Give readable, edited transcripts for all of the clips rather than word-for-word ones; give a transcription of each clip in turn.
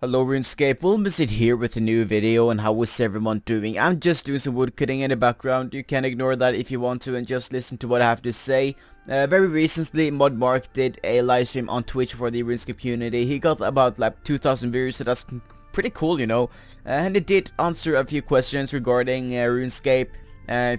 Hello Runescape, Wilmazid here with a new video, and how is everyone doing? I'm just doing some woodcutting in the background. You can ignore that if you want to and just listen to what I have to say. Very recently, Mark did a live stream on Twitch for the Runescape community. He got about like 2,000 views, so that's pretty cool, you know. And he did answer a few questions regarding Runescape,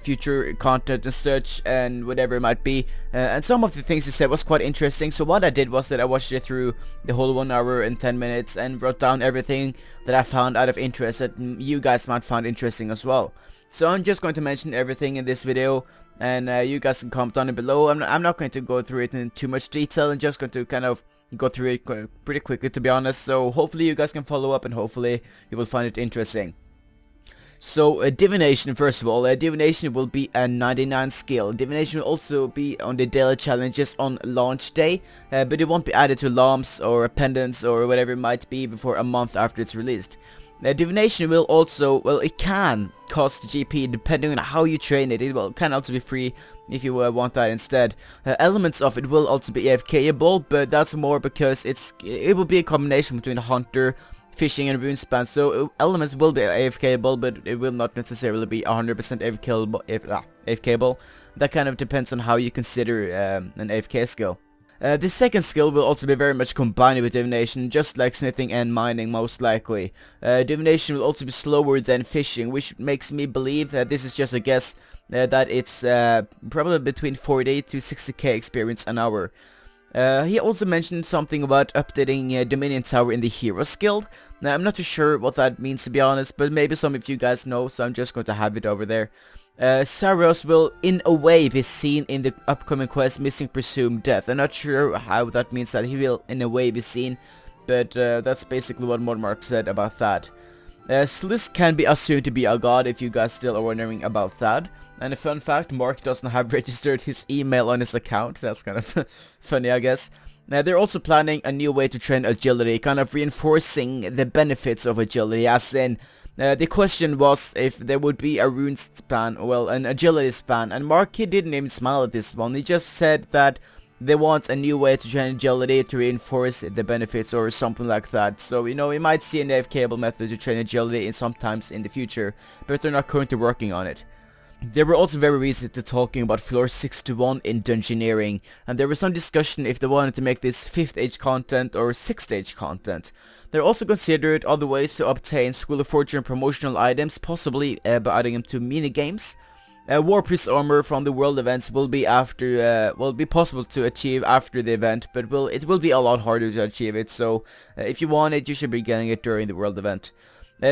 future content and such, and whatever it might be, and some of the things he said was quite interesting. So what I did was that I watched it through the whole 1 hour and 10 minutes and wrote down everything that I found out of interest that you guys might find interesting as well. So I'm just going to mention everything in this video, and you guys can comment down below. I'm not going to go through it in too much detail. I'm just going to kind of go through it pretty quickly, to be honest. So hopefully you guys can follow up, and hopefully you will find it interesting. So divination, first of all, divination will be a 99 skill. Divination will also be on the daily challenges on launch day, but it won't be added to lamps or pendants or whatever it might be before a month after it's released. Divination will also, well, it can cost GP depending on how you train it. It can also be free if you want that instead. Elements of it will also be AFKable, but that's more because it will be a combination between hunter, fishing, and rune span. So elements will be AFKable, but it will not necessarily be 100% AFKable. That kind of depends on how you consider an AFK skill. The second skill will also be very much combined with divination, just like smithing and mining most likely. Divination will also be slower than fishing, which makes me believe that this is just a guess, that it's probably between 40 to 60k experience an hour. He also mentioned something about updating Dominion Tower in the Heroes Guild. Now, I'm not too sure what that means, to be honest, but maybe some of you guys know, so I'm just going to have it over there. Saros will, in a way, be seen in the upcoming quest Missing Presumed Death. I'm not sure how that means that he will, in a way, be seen, but that's basically what Mark said about that. Sliss can be assumed to be a god, if you guys still are wondering about that. And a fun fact, Mark doesn't have registered his email on his account. That's kind of funny, I guess. They're also planning a new way to train agility, kind of reinforcing the benefits of agility, as in, the question was if there would be a rune span, well, an agility span, and Mark, he didn't even smile at this one. He just said that they want a new way to train agility to reinforce the benefits or something like that. So, you know, we might see an AFKable method to train agility sometimes in the future, but they're not currently working on it. They were also very recently talking about floor 61 in Dungeoneering, and there was some discussion if they wanted to make this 5th age content or 6th age content. They also considered other ways to obtain School of Fortune promotional items, possibly by adding them to minigames. War Priest armor from the world events will be possible to achieve after the event, but it will be a lot harder to achieve it, so if you want it, you should be getting it during the world event.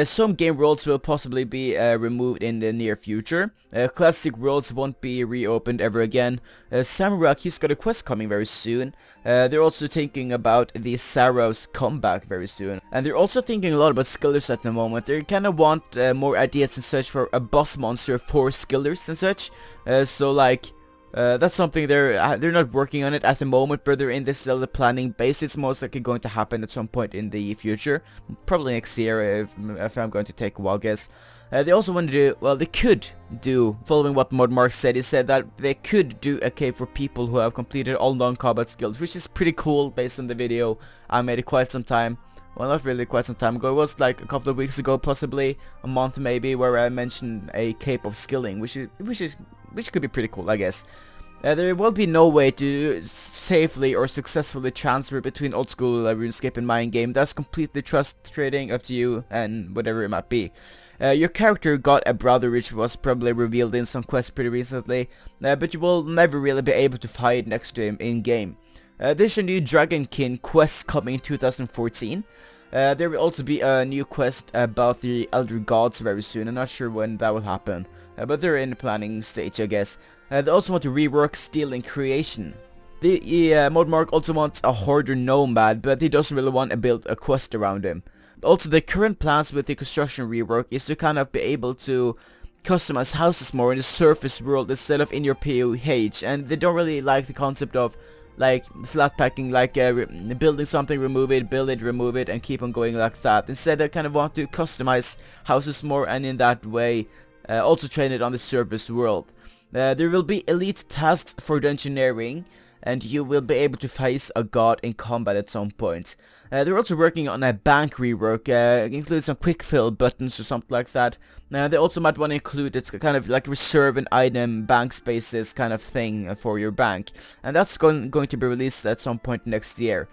Some game worlds will possibly be removed in the near future. Classic worlds won't be reopened ever again. Samurag, he's got a quest coming very soon. They're also thinking about the Saros comeback very soon. And they're also thinking a lot about skillers at the moment. They kind of want more ideas and such for a boss monster for skillers and such. So like, that's something they're not working on it at the moment, but they're in this still the planning base. It's most likely going to happen at some point in the future, probably next year if I'm going to take a wild guess. They also want to do, well, they could do, following what Mark said, he said that they could do a cave for people who have completed all non-combat skills, which is pretty cool based on the video I made it quite some time. Well, not really quite some time ago. It was like a couple of weeks ago, possibly a month maybe, where I mentioned a cape of skilling, which could be pretty cool, I guess. There will be no way to safely or successfully transfer between old school RuneScape and mine game. That's completely trust trading, up to you and whatever it might be. Your character got a brother, which was probably revealed in some quests pretty recently, but you will never really be able to fight next to him in game. There's a new Dragonkin quest coming in 2014. There will also be a new quest about the Elder Gods very soon. I'm not sure when that will happen, but they're in the planning stage, I guess. They also want to rework Steel and Creation. Mark also wants a Hoarder Nomad, but he doesn't really want to build a quest around him. Also, the current plans with the construction rework is to kind of be able to customize houses more in the surface world instead of in your POH, and they don't really like the concept of like flat packing, like building something, remove it, build it, remove it, and keep on going like that. Instead, they kind of want to customize houses more, and in that way also train it on the surface world. There will be elite tasks for Dungeoneering, and you will be able to face a god in combat at some point. They're also working on a bank rework, include some quick fill buttons or something like that. They also might want to include, it's kind of like reserve an item bank spaces kind of thing for your bank, and that's going to be released at some point next year.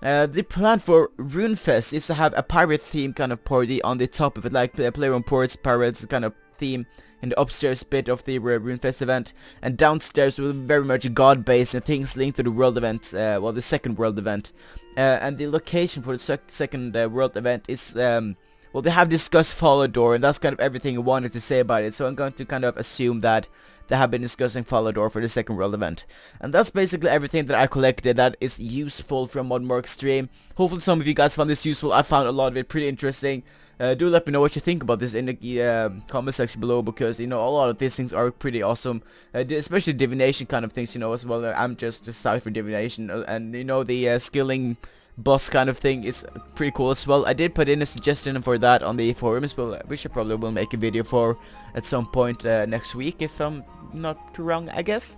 The plan for RuneFest is to have a pirate theme kind of party on the top of it, like player on ports, pirates kind of theme in the upstairs bit of the RuneFest event, and downstairs will be very much god-based and things linked to the world event, well, the second world event. And the location for the second world event is, well, they have discussed Falador, and that's kind of everything I wanted to say about it, so I'm going to kind of assume that they have been discussing Falador for the second world event. And that's basically everything that I collected that is useful from ModMark stream. Hopefully some of you guys found this useful. I found a lot of it pretty interesting. Do let me know what you think about this in the comment section below, because, you know, a lot of these things are pretty awesome, especially divination kind of things, you know, as well. I'm just a side for divination, and, you know, the skilling boss kind of thing is pretty cool as well. I did put in a suggestion for that on the forums, which I probably will make a video for at some point next week, if I'm not too wrong, I guess.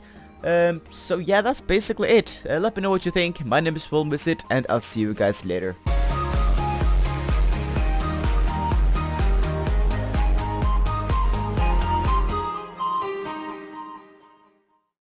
So yeah, that's basically it. Let me know what you think. My name is Visit, and I'll see you guys later.